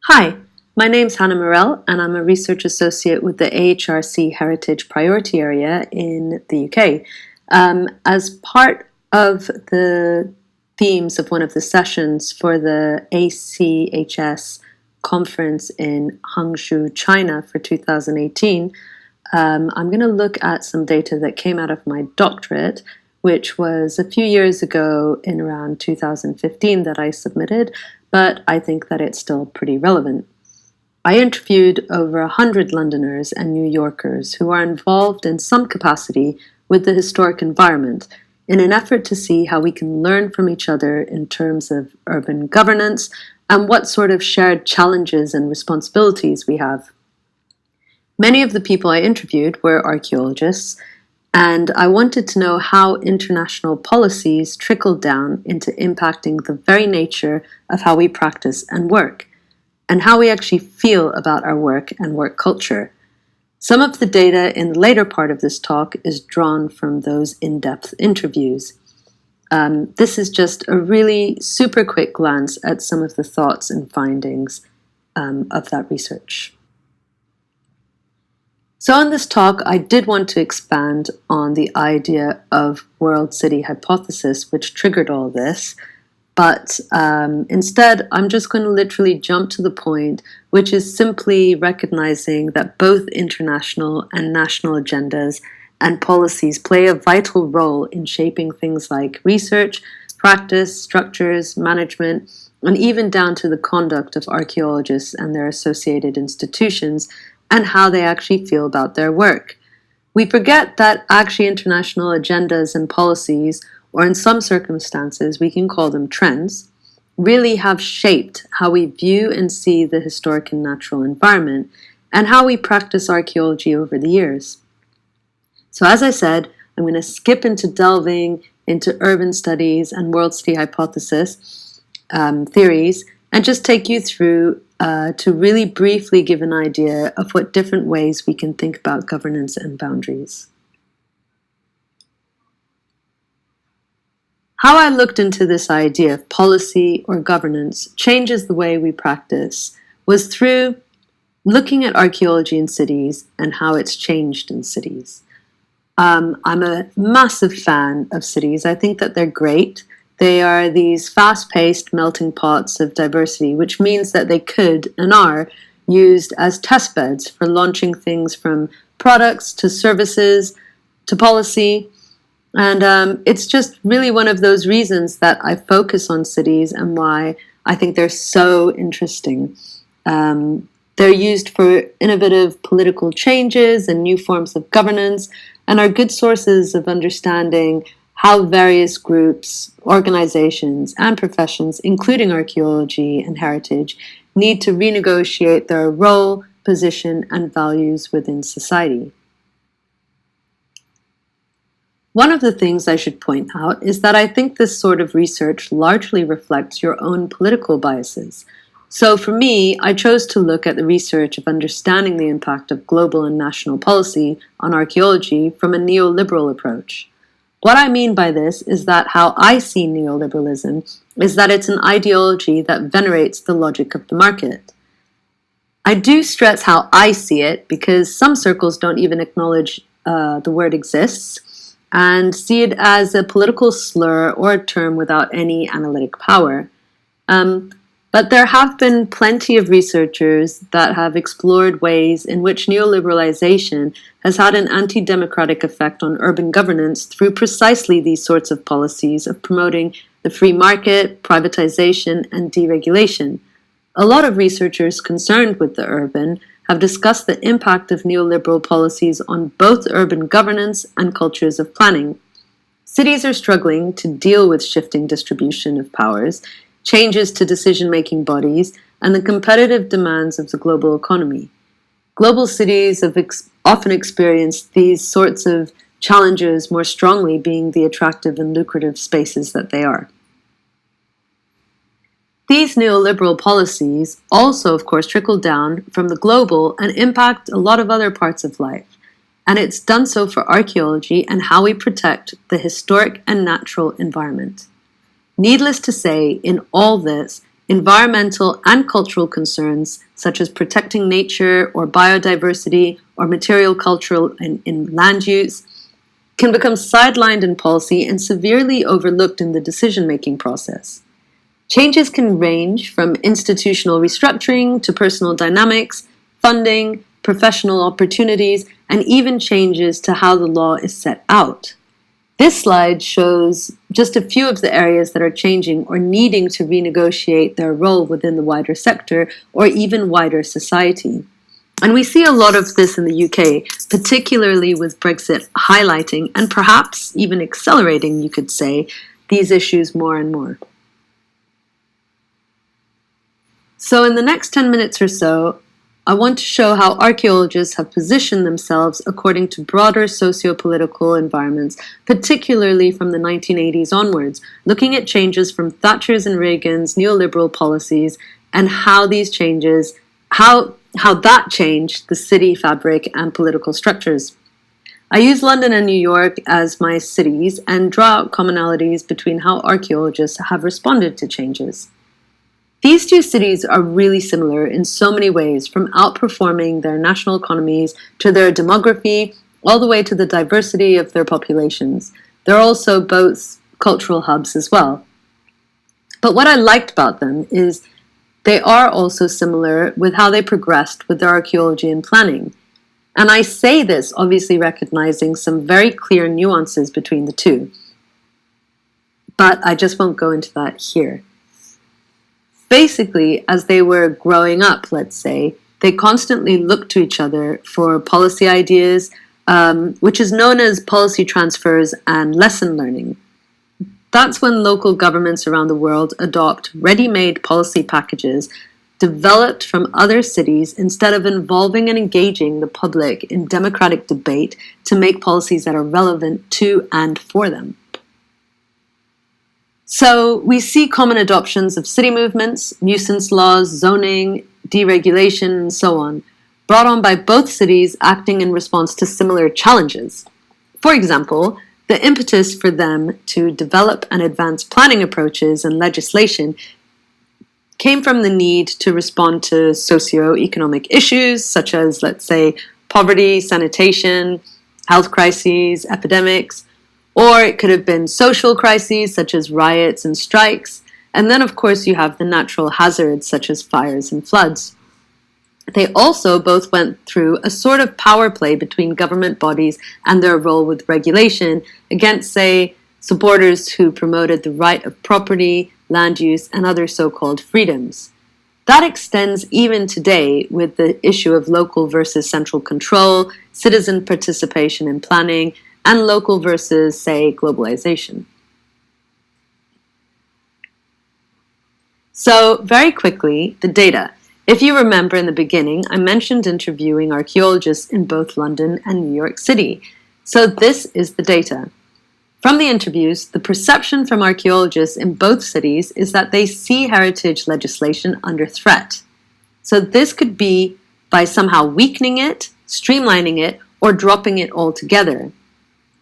Hi, my name's Hana Morel, and I'm a research associate with the AHRC Heritage Priority Area in the UK. As part of the themes of one of the sessions for the ACHS conference in Hangzhou, China for 2018, I'm going to look at some data that came out of my doctorate, which was a few years ago in around 2015 that I submitted, but I think that it's still pretty relevant. I interviewed over 100 Londoners and New Yorkers who are involved in some capacity with the historic environment in an effort to see how we can learn from each other in terms of urban governance and what sort of shared challenges and responsibilities we have. Many of the people I interviewed were archaeologists, and I wanted to know how international policies trickled down into impacting the very nature of how we practice and work, and how we actually feel about our work and work culture. Some of the data in the later part of this talk is drawn from those in-depth interviews. This is just a really super quick glance at some of the thoughts and findings of that research. So in this talk, I did want to expand on the idea of world-city hypothesis, which triggered all this, but instead, I'm just going to literally jump to the point, which is simply recognizing that both international and national agendas and policies play a vital role in shaping things like research, practice, structures, management, and even down to the conduct of archaeologists and their associated institutions, and how they actually feel about their work. We forget that actually international agendas and policies, or in some circumstances we can call them trends, really have shaped how we view and see the historic and natural environment and how we practice archaeology over the years. So as I said, I'm going to skip into delving into urban studies and world city hypothesis theories and just take you through to really briefly give an idea of what different ways we can think about governance and boundaries. How I looked into this idea of policy or governance changes the way we practice was through looking at archaeology in cities and how it's changed in cities. I'm a massive fan of cities. I think that they're great. They are these fast-paced melting pots of diversity, which means that they could and are used as test beds for launching things from products to services to policy. And it's just really one of those reasons that I focus on cities and why I think they're so interesting. They're used for innovative political changes and new forms of governance and are good sources of understanding how various groups, organizations, and professions, including archaeology and heritage, need to renegotiate their role, position, and values within society. One of the things I should point out is that I think this sort of research largely reflects your own political biases. So for me, I chose to look at the research of understanding the impact of global and national policy on archaeology from a neoliberal approach. What I mean by this is that how I see neoliberalism is that it's an ideology that venerates the logic of the market. I do stress how I see it because some circles don't even acknowledge the word exists and see it as a political slur or a term without any analytic power. But there have been plenty of researchers that have explored ways in which neoliberalization has had an anti-democratic effect on urban governance through precisely these sorts of policies of promoting the free market, privatization, and deregulation. A lot of researchers concerned with the urban have discussed the impact of neoliberal policies on both urban governance and cultures of planning. Cities are struggling to deal with shifting distribution of powers, changes to decision-making bodies, and the competitive demands of the global economy. Global cities have often experienced these sorts of challenges more strongly, being the attractive and lucrative spaces that they are. These neoliberal policies also, of course, trickle down from the global and impact a lot of other parts of life. And it's done so for archaeology and how we protect the historic and natural environment. Needless to say, in all this, environmental and cultural concerns, such as protecting nature or biodiversity or material cultural and in land use, can become sidelined in policy and severely overlooked in the decision-making process. Changes can range from institutional restructuring to personal dynamics, funding, professional opportunities, and even changes to how the law is set out. This slide shows just a few of the areas that are changing or needing to renegotiate their role within the wider sector or even wider society. And we see a lot of this in the UK, particularly with Brexit highlighting and perhaps even accelerating, you could say, these issues more and more. So in the next 10 minutes or so, I want to show how archaeologists have positioned themselves according to broader socio-political environments, particularly from the 1980s onwards, looking at changes from Thatcher's and Reagan's neoliberal policies and how these changes, how that changed the city fabric and political structures. I use London and New York as my cities and draw out commonalities between how archaeologists have responded to changes. These two cities are really similar in so many ways, from outperforming their national economies to their demography, all the way to the diversity of their populations. They're also both cultural hubs as well. But what I liked about them is they are also similar with how they progressed with their archaeology and planning. And I say this obviously recognizing some very clear nuances between the two. But I just won't go into that here. Basically, as they were growing up, let's say, they constantly looked to each other for policy ideas, which is known as policy transfers and lesson learning. That's when local governments around the world adopt ready-made policy packages developed from other cities instead of involving and engaging the public in democratic debate to make policies that are relevant to and for them. So we see common adoptions of city movements, nuisance laws, zoning, deregulation, and so on, brought on by both cities acting in response to similar challenges. For example, the impetus for them to develop and advance planning approaches and legislation came from the need to respond to socio-economic issues such as, let's say, poverty, sanitation, health crises, epidemics, or it could have been social crises such as riots and strikes. And then, of course, you have the natural hazards such as fires and floods. They also both went through a sort of power play between government bodies and their role with regulation against, say, supporters who promoted the right of property, land use, and other so-called freedoms. That extends even today with the issue of local versus central control, citizen participation in planning, and local versus, say, globalization. So, very quickly, the data. If you remember in the beginning, I mentioned interviewing archaeologists in both London and New York City. So this is the data. From the interviews, the perception from archaeologists in both cities is that they see heritage legislation under threat. So this could be by somehow weakening it, streamlining it, or dropping it altogether.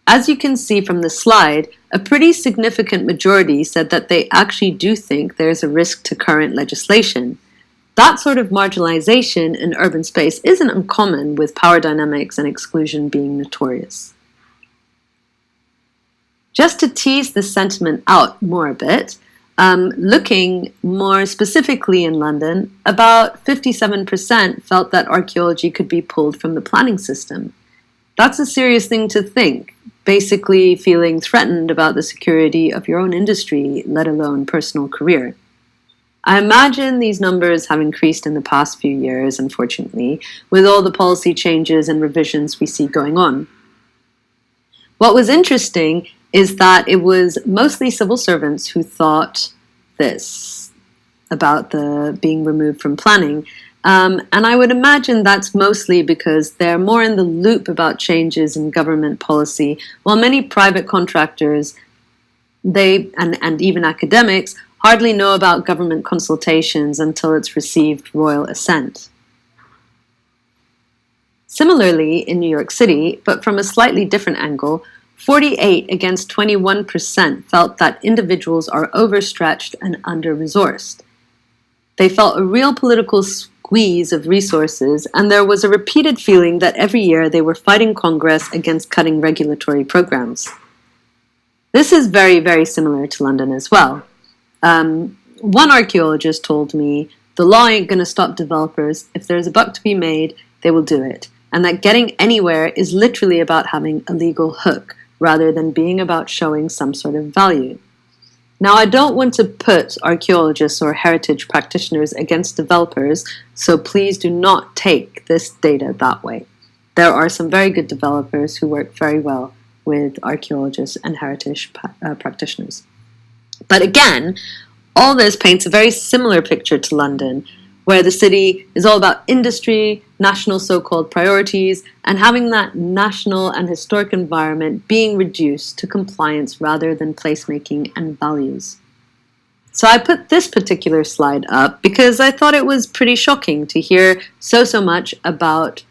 As you can see from the slide, a pretty significant majority said that they actually do think there's a risk to current legislation. That sort of marginalization in urban space isn't uncommon, with power dynamics and exclusion being notorious. Just to tease this sentiment out more a bit, looking more specifically in London, about 57% felt that archaeology could be pulled from the planning system. That's a serious thing to think, basically feeling threatened about the security of your own industry, let alone personal career. I imagine these numbers have increased in the past few years, unfortunately, with all the policy changes and revisions we see going on. What was interesting is that it was mostly civil servants who thought this about the being removed from planning. And I would imagine that's mostly because they're more in the loop about changes in government policy, while many private contractors, and even academics, hardly know about government consultations until it's received royal assent. Similarly, in New York City, but from a slightly different angle, 48 against 21% felt that individuals are overstretched and under-resourced. They felt a real political squeeze of resources, and there was a repeated feeling that every year they were fighting Congress against cutting regulatory programs. This is very, very similar to London as well. One archaeologist told me, the law ain't going to stop developers. If there's a buck to be made, they will do it. And that getting anywhere is literally about having a legal hook, rather than being about showing some sort of value. Now, I don't want to put archaeologists or heritage practitioners against developers, so please do not take this data that way. There are some very good developers who work very well with archaeologists and heritage practitioners. But again, all this paints a very similar picture to London, where the city is all about industry, national so-called priorities, and having that national and historic environment being reduced to compliance rather than placemaking and values. So I put this particular slide up because I thought it was pretty shocking to hear so much about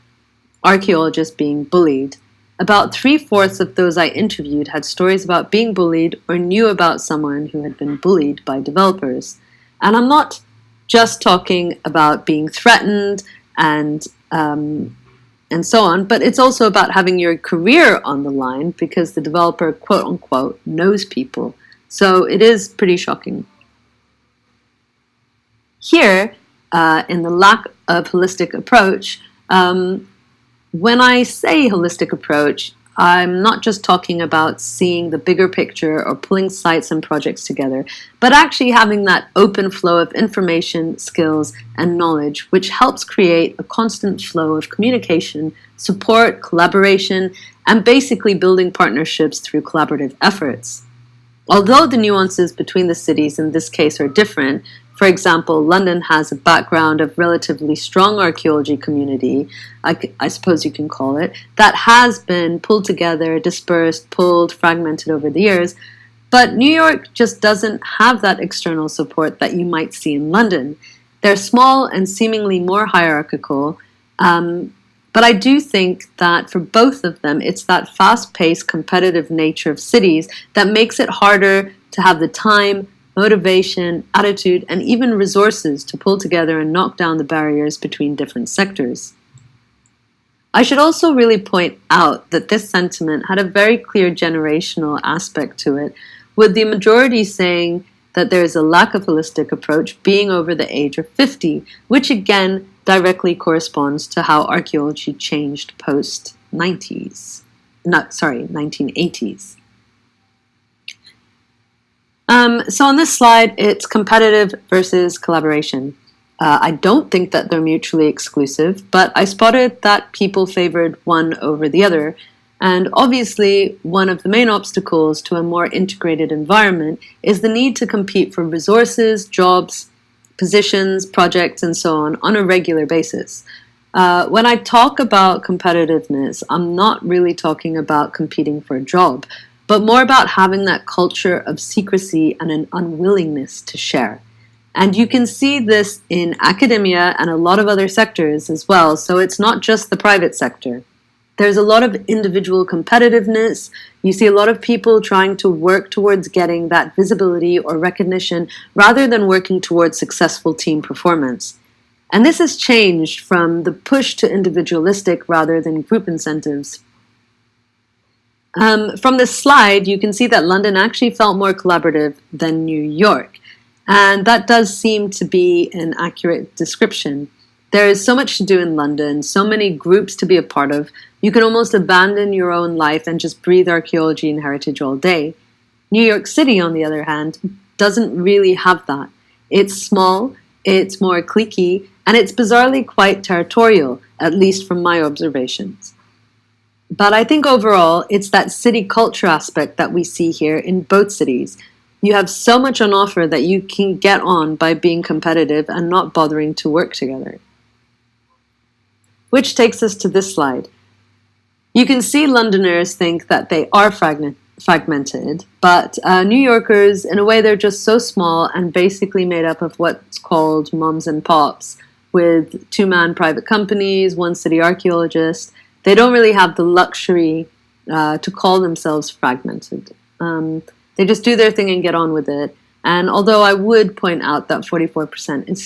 archaeologists being bullied. About 3/4 of those I interviewed had stories about being bullied or knew about someone who had been bullied by developers. And I'm not just talking about being threatened and so on, but it's also about having your career on the line because the developer, quote unquote, knows people. So it is pretty shocking. Here, in the lack of holistic approach, when I say holistic approach, I'm not just talking about seeing the bigger picture or pulling sites and projects together, but actually having that open flow of information, skills, and knowledge, which helps create a constant flow of communication, support, collaboration, and basically building partnerships through collaborative efforts. Although the nuances between the cities in this case are different, for example, London has a background of relatively strong archaeology community, I suppose you can call it, that has been pulled together, dispersed, pulled, fragmented over the years. But New York just doesn't have that external support that you might see in London. They're small and seemingly more hierarchical, but I do think that for both of them, it's that fast-paced, competitive nature of cities that makes it harder to have the time, motivation, attitude, and even resources to pull together and knock down the barriers between different sectors. I should also really point out that this sentiment had a very clear generational aspect to it, with the majority saying that there is a lack of holistic approach being over the age of 50, which again directly corresponds to how archaeology changed post-1980s. So on this slide, it's competitive versus collaboration. I don't think that they're mutually exclusive, but I spotted that people favored one over the other. And obviously, one of the main obstacles to a more integrated environment is the need to compete for resources, jobs, positions, projects, and so on a regular basis. When I talk about competitiveness, I'm not really talking about competing for a job, but more about having that culture of secrecy and an unwillingness to share. And you can see this in academia and a lot of other sectors as well, so it's not just the private sector. There's a lot of individual competitiveness. You see a lot of people trying to work towards getting that visibility or recognition rather than working towards successful team performance. And this has changed from the push to individualistic rather than group incentives. From this slide, you can see that London actually felt more collaborative than New York. And that does seem to be an accurate description. There is so much to do in London, so many groups to be a part of. You can almost abandon your own life and just breathe archaeology and heritage all day. New York City, on the other hand, doesn't really have that. It's small, it's more cliquey, and it's bizarrely quite territorial, at least from my observations. But I think overall, it's that city culture aspect that we see here in both cities. You have so much on offer that you can get on by being competitive and not bothering to work together. Which takes us to this slide. You can see Londoners think that they are fragmented, but New Yorkers, in a way, they're just so small and basically made up of what's called moms and pops, with two-man private companies, one city archaeologist. They don't really have the luxury to call themselves fragmented. They just do their thing and get on with it. And although I would point out that 44% is